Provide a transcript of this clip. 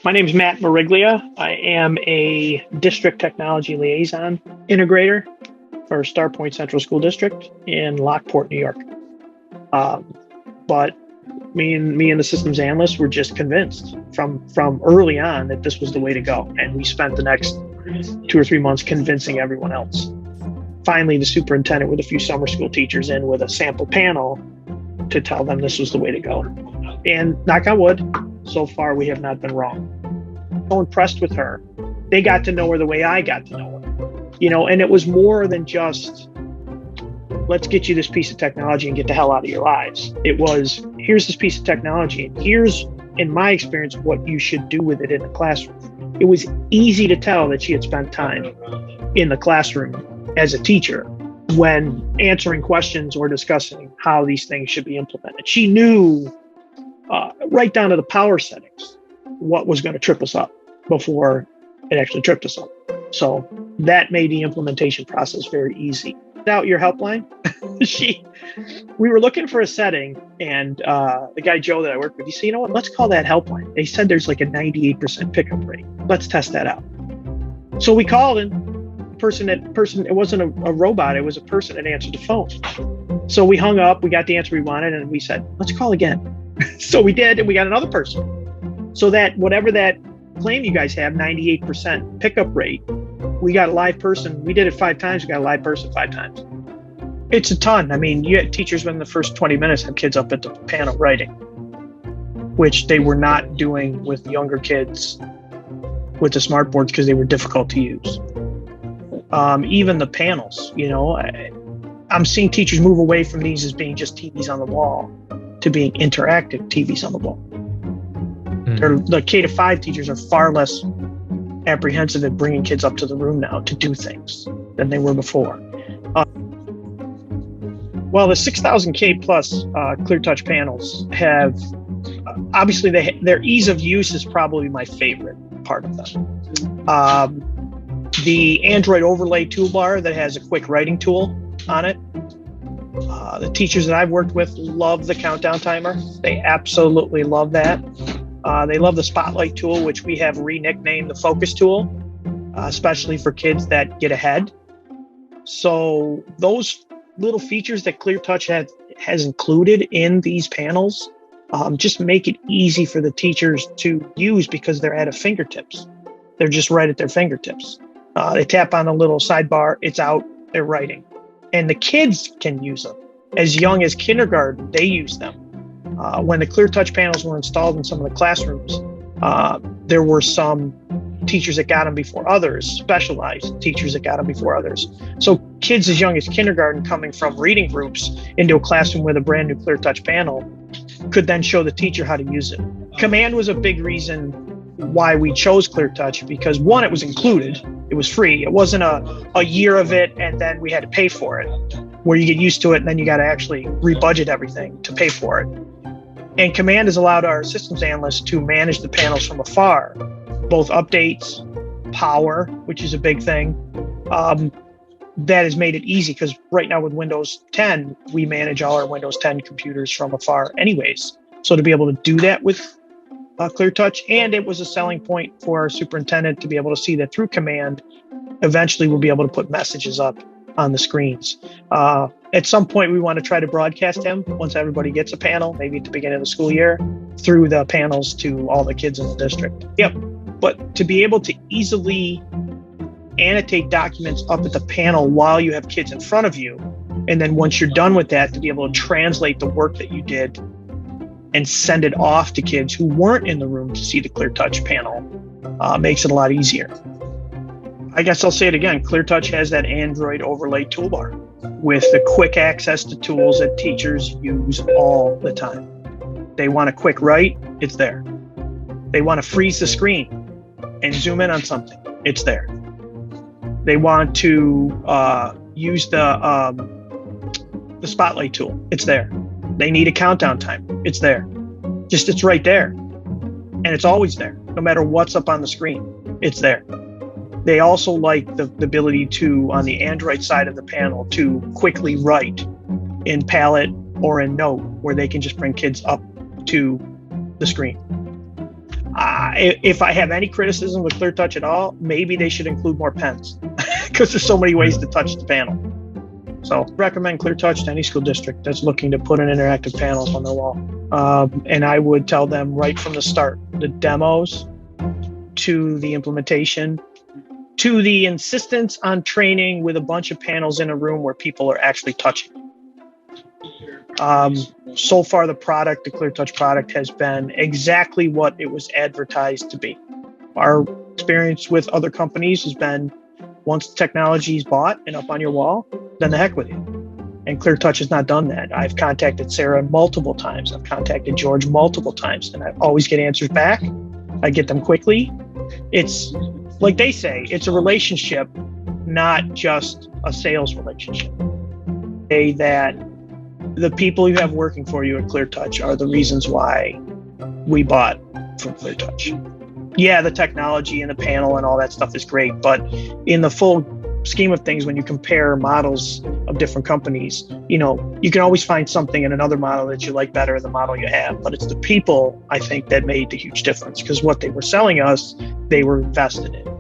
My name is Matt Mariglia. I am a district technology liaison integrator for Starpoint Central School District in Lockport, New York. But me and the systems analyst were just convinced from early on that this was the way to go, and we spent the next 2 or 3 months convincing everyone else. Finally, the superintendent with a few summer school teachers in with a sample panel to tell them this was the way to go. And knock on wood, so far we have not been wrong. So impressed with her. They got to know her the way I got to know her. And it was more than just, let's get you this piece of technology and get the hell out of your lives. It was, here's this piece of technology, and here's, in my experience, what you should do with it in the classroom. It was easy to tell that she had spent time in the classroom as a teacher when answering questions or discussing how these things should be implemented. She knew right down to the power settings what was going to trip us up before it actually tripped us up. So that made the implementation process very easy. Out your helpline, we were looking for a setting, and the guy Joe that I work with, he said, you know what, let's call that helpline. They said there's like a 98% pickup rate. Let's test that out. So we called, and it wasn't a robot, it was a person that answered the phone. So we hung up, we got the answer we wanted, and we said, let's call again. So we did, and we got another person. So that whatever that claim you guys have, 98% pickup rate, we got a live person. We did it 5 times. We got a live person 5 times. It's a ton. I mean, you had teachers within the first 20 minutes have kids up at the panel writing, which they were not doing with younger kids with the smart boards because they were difficult to use. Even the panels, I'm seeing teachers move away from these as being just TVs on the wall to being interactive TVs on the wall. The K-5 teachers are far less apprehensive at bringing kids up to the room now to do things than they were before. Well, the 6,000 K plus clear touch panels have, obviously their ease of use is probably my favorite part of them. The Android overlay toolbar that has a quick writing tool on it. The teachers that I've worked with love the countdown timer. They absolutely love that. They love the spotlight tool, which we have re-nicknamed the focus tool, especially for kids that get ahead. So those little features that ClearTouch has included in these panels just make it easy for the teachers to use because they're at a fingertips. They're just right at their fingertips. They tap on the little sidebar, it's out, they're writing. And the kids can use them. As young as kindergarten, they use them. When the ClearTouch panels were installed in some of the classrooms, there were some teachers that got them before others, specialized teachers that got them before others. So kids as young as kindergarten coming from reading groups into a classroom with a brand new ClearTouch panel could then show the teacher how to use it. Command was a big reason why we chose ClearTouch because, one, it was included. It was free. It wasn't a year of it and then we had to pay for it, where you get used to it and then you got to actually rebudget everything to pay for it. And Command has allowed our systems analysts to manage the panels from afar, both updates, power, which is a big thing. That has made it easy because right now with Windows 10, we manage all our Windows 10 computers from afar anyways. So to be able to do that with ClearTouch, and it was a selling point for our superintendent to be able to see that through Command, eventually we'll be able to put messages up on the screens. At some point, we want to try to broadcast him once everybody gets a panel, maybe at the beginning of the school year, through the panels to all the kids in the district. Yep. But to be able to easily annotate documents up at the panel while you have kids in front of you, and then once you're done with that, to be able to translate the work that you did and send it off to kids who weren't in the room to see the ClearTouch panel makes it a lot easier. I guess I'll say it again. ClearTouch has that Android overlay toolbar with the quick access to tools that teachers use all the time. They want a quick write, it's there. They want to freeze the screen and zoom in on something, it's there. They want to use the spotlight tool, it's there. They need a countdown timer, it's there. It's right there. And it's always there, no matter what's up on the screen, it's there. They also like the ability to, on the Android side of the panel, to quickly write in Palette or in Note, where they can just bring kids up to the screen. If I have any criticism with Clear Touch at all, maybe they should include more pens because there's so many ways to touch the panel. So recommend Clear Touch to any school district that's looking to put in interactive panels on their wall. And I would tell them right from the start, the demos to the implementation, to the insistence on training with a bunch of panels in a room where people are actually touching. So far, the Clear Touch product has been exactly what it was advertised to be. Our experience with other companies has been, once the technology is bought and up on your wall, then the heck with you. And Clear Touch has not done that. I've contacted Sarah multiple times. I've contacted George multiple times, and I always get answers back. I get them quickly. It's like they say, it's a relationship, not just a sales relationship. That the people you have working for you at Clear Touch are the reasons why we bought from Clear Touch. Yeah, the technology and the panel and all that stuff is great, but in the full scheme of things, when you compare models of different companies, you can always find something in another model that you like better than the model you have. But it's the people, I think, that made the huge difference, because what they were selling us, they were invested in.